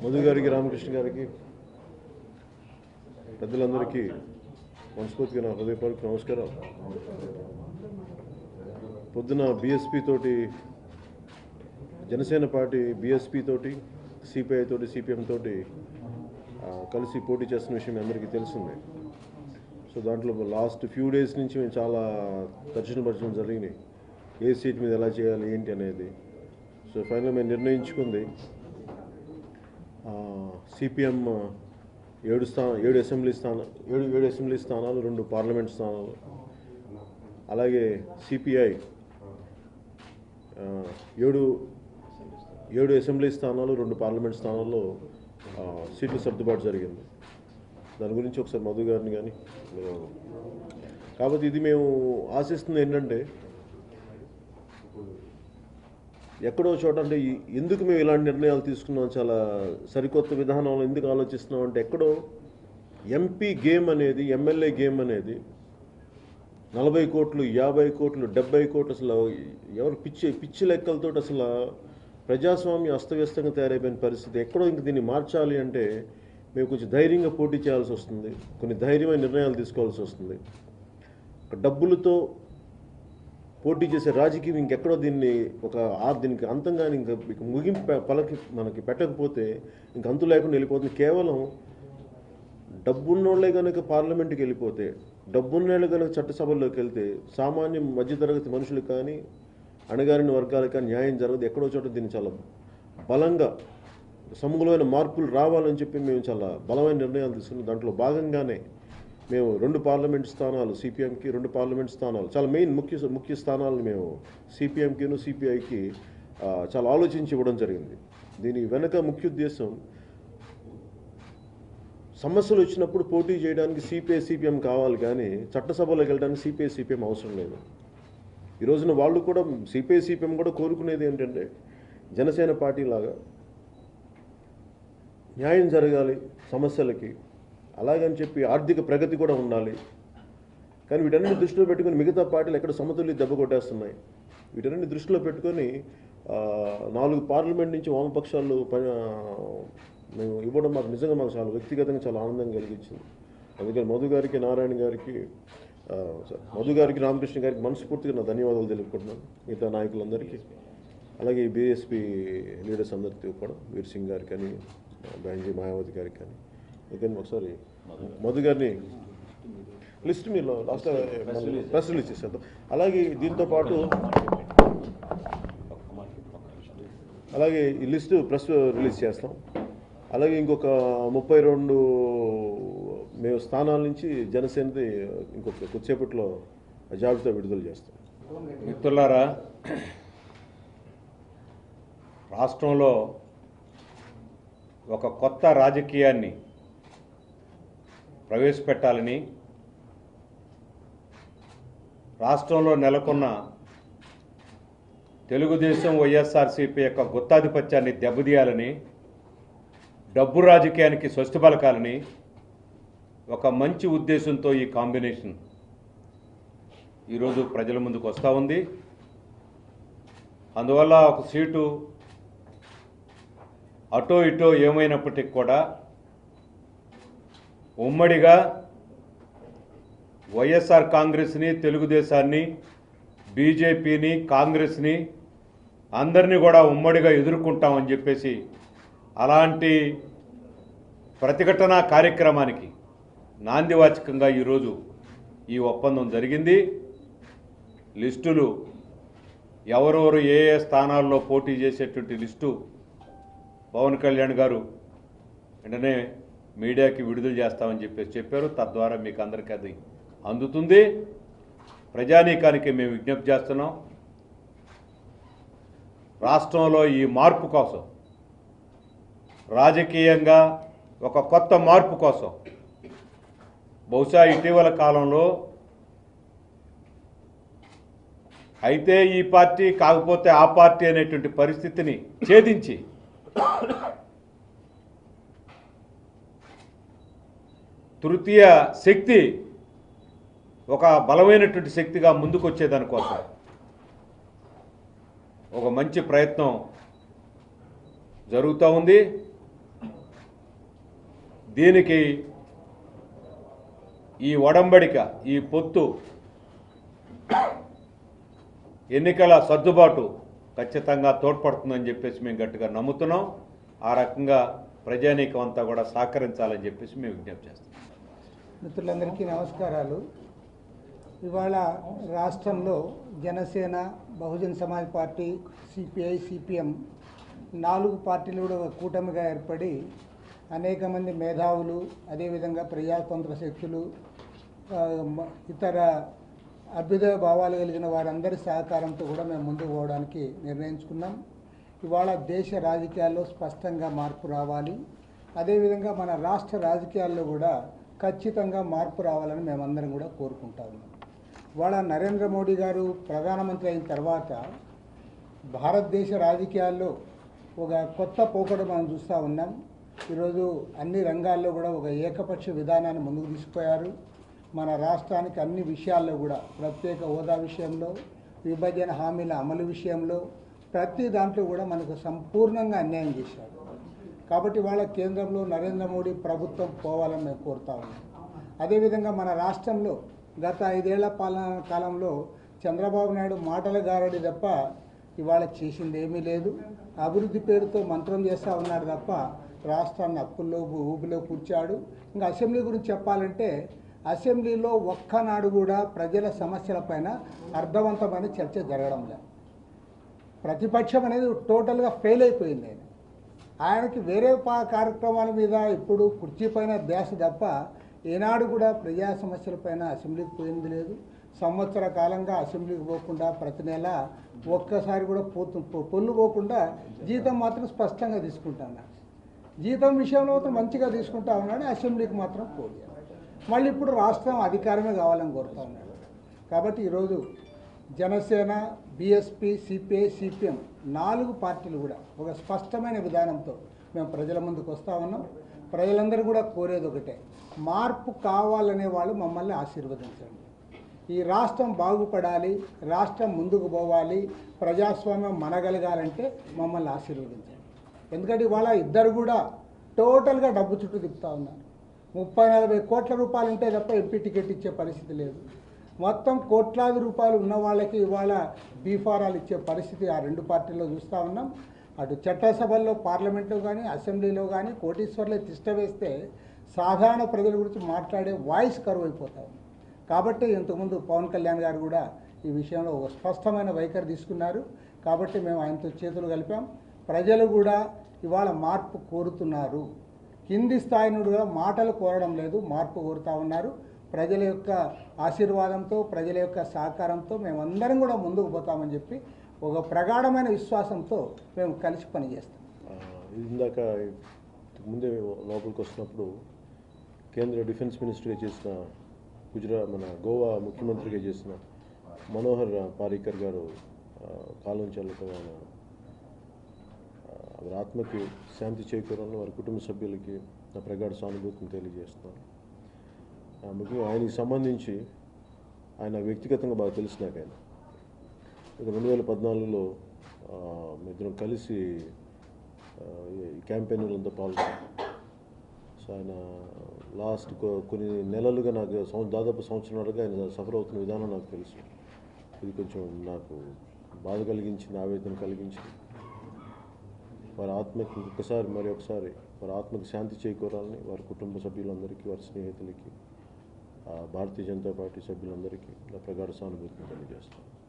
మధు గారికి, రామకృష్ణ గారికి, పెద్దలందరికీ మనస్ఫూర్తిగా నా హృదయపూర్వక నమస్కారం. పొద్దున బీఎస్పీ తోటి, జనసేన పార్టీ బీఎస్పీ తోటి, సిపిఐ తోటి, సిపిఎం తోటి కలిసి పోటీ చేస్తున్న విషయం మీ అందరికీ తెలిసిందే. సో దాంట్లో లాస్ట్ ఫ్యూ డేస్ నుంచి మేము చాలా తర్జనభర్జనలు జరిగినాయి, ఏ సీట్ మీద ఎలా చేయాలి ఏంటి అనేది. సో ఫైనల్ మేము నిర్ణయించుకుంది సిపిఎం 7 అసెంబ్లీ స్థానాలు, 2 పార్లమెంట్ స్థానాలు, అలాగే సిపిఐ 7 అసెంబ్లీ స్థానాలు, 2 పార్లమెంట్ స్థానాల్లో సీట్లు సర్దుబాటు జరిగింది. దాని గురించి ఒకసారి మధు గారిని కానీ, కాబట్టి ఇది మేము ఆశిస్తుంది ఏంటంటే, ఎక్కడో చోట అంటే ఎందుకు మేము ఇలాంటి నిర్ణయాలు తీసుకున్నాం, చాలా సరికొత్త విధానంలో ఎందుకు ఆలోచిస్తున్నాం అంటే, ఎక్కడో ఎంపీ గేమ్ అనేది, ఎమ్మెల్యే గేమ్ అనేది 40 కోట్లు, 50 కోట్లు, 70 కోట్లు, అసలు ఎవరు పిచ్చి లెక్కలతో అసలు ప్రజాస్వామ్యం అస్తవ్యస్తంగా తయారైపోయిన పరిస్థితి. ఎక్కడో ఇంక దీన్ని మార్చాలి అంటే మేము కొంచెం ధైర్యంగా పోటీ చేయాల్సి వస్తుంది, కొన్ని ధైర్యమైన నిర్ణయాలు తీసుకోవాల్సి వస్తుంది. డబ్బులతో పోటీ చేసే రాజకీయం ఇంకెక్కడో దీనికి అంతంగా ఇంకా ముగింపు మనకి పెట్టకపోతే ఇంక అంతు లేకుండా వెళ్ళిపోతుంది. కేవలం డబ్బున్నోళ్లే కనుక పార్లమెంట్కి వెళ్ళిపోతే, డబ్బున్నోళ్ళు కనుక చట్టసభల్లోకి వెళ్తే సామాన్య మధ్యతరగతి మనుషులు కానీ, అణగారిన వర్గాలకు కానీ న్యాయం జరగదు. ఎక్కడో చోట దీన్ని చాలా బలంగా సమూలమైన మార్పులు రావాలని చెప్పి మేము చాలా బలమైన నిర్ణయాలు తీసుకున్నాం. దాంట్లో భాగంగానే మేము 2 పార్లమెంట్ స్థానాలు సిపిఎంకి, 2 పార్లమెంట్ స్థానాలు, చాలా మెయిన్ ముఖ్య స్థానాలను మేము సిపిఎంకిను సిపిఐకి చాలా ఆలోచించి ఇవ్వడం జరిగింది. దీని వెనక ముఖ్య ఉద్దేశం, సమస్యలు వచ్చినప్పుడు పోటీ చేయడానికి సిపిఐ సిపిఎం కావాలి, కానీ చట్టసభలోకి వెళ్ళడానికి సిపిఐ సిపిఎం అవసరం లేదు. ఈ రోజున వాళ్ళు కూడా, సిపిఐ సిపిఎం కూడా కోరుకునేది ఏంటంటే, జనసేన పార్టీ లాగా న్యాయం జరగాలి సమస్యలకి, అలాగని చెప్పి ఆర్థిక ప్రగతి కూడా ఉండాలి. కానీ వీటన్నిటి దృష్టిలో పెట్టుకొని మిగతా పార్టీలు ఎక్కడ సమతుల్య దెబ్బ కొట్టేస్తున్నాయి. వీటన్నిటి దృష్టిలో పెట్టుకొని 4 పార్లమెంట్ నుంచి వామపక్షాలు మేము ఇవ్వడం మాకు చాలా వ్యక్తిగతంగా చాలా ఆనందం కలిగించింది. అందుకని మధు గారికి, నారాయణ గారికి, రామకృష్ణ గారికి మనస్ఫూర్తిగా నా ధన్యవాదాలు తెలుపుకుంటున్నాను. మిగతా నాయకులందరికీ, అలాగే బీఎస్పీ లీడర్స్ అందరికీ కూడా, వీర్ సింగ్ గారికి కానీ, బెంజీ మాయావతి గారికి కానీ. అందుకని ఒకసారి మధు గారిని లిస్ట్ మీరు లాస్ట్ ప్రెస్ రిలీజ్ చేసేద్దాం. అలాగే దీంతోపాటు ఈ లిస్టు ప్రెస్ రిలీజ్ చేస్తాం. అలాగే ఇంకొక 32 మేము స్థానాల నుంచి జనసేనది ఇంకొక కొద్దిసేపట్లో జాబితా విడుదల చేస్తాం. మిత్రులారా, రాష్ట్రంలో ఒక కొత్త రాజకీయాన్ని ప్రవేశపెట్టాలని, రాష్ట్రంలో నెలకొన్న తెలుగుదేశం వైఎస్ఆర్సీపీ యొక్క గుత్తాధిపత్యాన్ని దెబ్బతీయాలని, డబ్బు రాజకీయానికి స్వస్తి పలకాలని ఒక మంచి ఉద్దేశంతో ఈ కాంబినేషన్ ఈరోజు ప్రజల ముందుకు వస్తూ ఉంది. అందువల్ల ఒక సీటు అటో ఇటో ఏమైనప్పటికీ కూడా ఉమ్మడిగా వైఎస్ఆర్ కాంగ్రెస్ని, తెలుగుదేశాన్ని, బీజేపీని, కాంగ్రెస్ని అందరినీ కూడా ఉమ్మడిగా ఎదుర్కొంటామని చెప్పేసి అలాంటి ప్రతిఘటన కార్యక్రమానికి నాందివాచకంగా ఈరోజు ఈ ఒప్పందం జరిగింది. లిస్టులు ఎవరెవరు ఏ ఏ స్థానాల్లో పోటీ చేసేటువంటి లిస్టు పవన్ కళ్యాణ్ గారు వెంటనే మీడియాకి విడుదల చేస్తామని చెప్పారు. తద్వారా మీకు అందరికీ అది అందుతుంది. ప్రజానీకానికి మేము విజ్ఞప్తి చేస్తున్నాం, రాష్ట్రంలో ఈ మార్పు కోసం, రాజకీయంగా ఒక కొత్త మార్పు కోసం, బహుశా ఇటీవల కాలంలో అయితే ఈ పార్టీ కాకపోతే ఆ పార్టీ అనేటువంటి పరిస్థితిని ఛేదించి తృతీయ శక్తి ఒక బలమైనటువంటి శక్తిగా ముందుకు వచ్చేదానికోసం ఒక మంచి ప్రయత్నం జరుగుతూ ఉంది. దీనికి ఈ ఒడంబడిక, ఈ పొత్తు, ఎన్నికల సర్దుబాటు ఖచ్చితంగా తోడ్పడుతుందని చెప్పేసి మేము గట్టిగా నమ్ముతున్నాం. ఆ రకంగా ప్రజానీకం అంతా కూడా సహకరించాలని చెప్పేసి మేము విజ్ఞప్తి చేస్తాం. మిత్రులందరికీ నమస్కారాలు. ఇవాళ రాష్ట్రంలో Janasena, Bahujan Samaj party, CPI, CPM 4 పార్టీలు కూడా ఒక కూటమిగా ఏర్పడి అనేక మంది మేధావులు, అదేవిధంగా ప్రజాతంత్ర శక్తులు, ఇతర అభ్యుదయ భావాలు కలిగిన వారందరి సహకారంతో కూడా మేము ముందుకు పోవడానికి నిర్ణయించుకున్నాం. ఇవాళ దేశ రాజకీయాల్లో స్పష్టంగా మార్పు రావాలి, అదేవిధంగా మన రాష్ట్ర రాజకీయాల్లో కూడా ఖచ్చితంగా మార్పు రావాలని మేమందరం కూడా కోరుకుంటా ఉన్నాం. ఇవాళ నరేంద్ర మోడీ గారు ప్రధానమంత్రి అయిన తర్వాత భారతదేశ రాజకీయాల్లో ఒక కొత్త పోకడ మనం చూస్తూ ఉన్నాం. ఈరోజు అన్ని రంగాల్లో కూడా ఒక ఏకపక్ష విధానాన్ని ముందుకు తీసుకుపోయారు. మన రాష్ట్రానికి అన్ని విషయాల్లో కూడా, ప్రత్యేక హోదా విషయంలో, విభజన హామీల అమలు విషయంలో, ప్రతి దాంట్లో కూడా మనకు సంపూర్ణంగా అన్యాయం చేశారు. కాబట్టి వాళ్ళ కేంద్రంలో నరేంద్ర మోడీ ప్రభుత్వం పోవాలని మేము కోరుతా ఉన్నాం. అదేవిధంగా మన రాష్ట్రంలో గత 5 ఏళ్ల పాలన కాలంలో చంద్రబాబు నాయుడు మాటల గారడి తప్ప ఇవాళ చేసింది ఏమీ లేదు. అభివృద్ధి పేరుతో మంత్రం చేస్తూ ఉన్నాడు తప్ప రాష్ట్రాన్ని అప్పుల్లో ఊపిలో కూర్చాడు. ఇంకా అసెంబ్లీ గురించి చెప్పాలంటే అసెంబ్లీలో ఒక్కనాడు కూడా ప్రజల సమస్యలపైన అర్థవంతమైన చర్చ జరగడం లేదు. ప్రతిపక్షం అనేది టోటల్గా ఫెయిల్ అయిపోయింది. ఆయనకి వేరే కార్యక్రమాల మీద ఇప్పుడు కుర్చీ పైన ధ్యాస తప్ప ఏనాడు కూడా ప్రజా సమస్యలపైన అసెంబ్లీకి పోయింది లేదు. సంవత్సర కాలంగా అసెంబ్లీకి పోకుండా ప్రతి నెల ఒక్కసారి కూడా పొల్లు పోకుండా జీతం మాత్రం స్పష్టంగా తీసుకుంటా ఉన్నాడు. జీతం విషయంలో మాత్రం మంచిగా తీసుకుంటా ఉన్నాడు, అసెంబ్లీకి మాత్రం పోలేదు. మళ్ళీ ఇప్పుడు రాష్ట్రం అధికారమే కావాలని కోరుతా ఉన్నాడు. కాబట్టి ఈరోజు జనసేన, బీఎస్పీ, సిపిఐ, సిపిఎం 4 పార్టీలు కూడా ఒక స్పష్టమైన విధానంతో మేము ప్రజల ముందుకు వస్తూ ఉన్నాం. ప్రజలందరూ కూడా కోరేది ఒకటే, మార్పు కావాలనే వాళ్ళు మమ్మల్ని ఆశీర్వదించండి. ఈ రాష్ట్రం బాగుపడాలి, రాష్ట్రం ముందుకు పోవాలి, ప్రజాస్వామ్యం మనగలగాలంటే మమ్మల్ని ఆశీర్వదించండి. ఎందుకంటే ఇవాళ ఇద్దరు కూడా టోటల్గా డబ్బు చుట్టూ తిప్పుతూ ఉన్నారు. 30-40 కోట్ల రూపాయలు ఉంటే తప్ప ఎంపీ టికెట్ ఇచ్చే పరిస్థితి లేదు. మొత్తం కోట్లాది రూపాయలు ఉన్న వాళ్ళకి ఇవాళ బీఫారాలు ఇచ్చే పరిస్థితి ఆ 2 పార్టీల్లో చూస్తూ ఉన్నాం. అటు చట్టసభల్లో, పార్లమెంట్లో కానీ, అసెంబ్లీలో కానీ కోటీశ్వర్లే తిష్ట వేస్తే సాధారణ ప్రజల గురించి మాట్లాడే వాయిస్ కరువు అయిపోతా ఉంది. కాబట్టి ఇంతకుముందు పవన్ కళ్యాణ్ గారు కూడా ఈ విషయంలో ఒక స్పష్టమైన వైఖరి తీసుకున్నారు. కాబట్టి మేము ఆయనతో చేతులు కలిపాం. ప్రజలు కూడా ఇవాళ మార్పు కోరుతున్నారు. కింది స్థాయి నుండి కూడా మాటలు కోరడం లేదు, మార్పు కోరుతూ ఉన్నారు. ప్రజల యొక్క ఆశీర్వాదంతో, ప్రజల యొక్క సహకారంతో మేమందరం కూడా ముందుకు పోతామని చెప్పి ఒక ప్రగాఢమైన విశ్వాసంతో మేము కలిసి పనిచేస్తాం. ఇందాక ముందే లోపలికి వస్తున్నప్పుడు కేంద్ర డిఫెన్స్ మినిస్టర్గా చేసిన మన గోవా ముఖ్యమంత్రిగా చేసిన మనోహర్ పారీకర్ గారు కాలం చెల్లటం, వారి ఆత్మకి శాంతి చేకూరాలని వారి కుటుంబ సభ్యులకి నా ప్రగాఢ సానుభూతిని తెలియజేస్తున్నాను. ముఖ్యంగా ఆయనకి సంబంధించి ఆయన వ్యక్తిగతంగా బాగా తెలుసు నాకు. ఆయన 2014లో ఇద్దరం కలిసి క్యాంపెయిన్లంతా పాల్గొన్నాం. సో ఆయన లాస్ట్ కొన్ని నెలలుగా నాకు దాదాపు సంవత్సరాలుగా ఆయన సఫర్ అవుతున్న విధానం నాకు తెలుసు. ఇది కొంచెం నాకు బాధ కలిగించింది, ఆవేదన కలిగించింది. వారి ఆత్మకి ఇంకొకసారి ఒకసారి వారి ఆత్మకి శాంతి చేకూరాలని వారి కుటుంబ సభ్యులందరికీ, వారి స్నేహితులకి, భారతీయ జనతా పార్టీ సభ్యులందరికీ నా ప్రగాఢ సానుభూతిని తెలియజేస్తాను.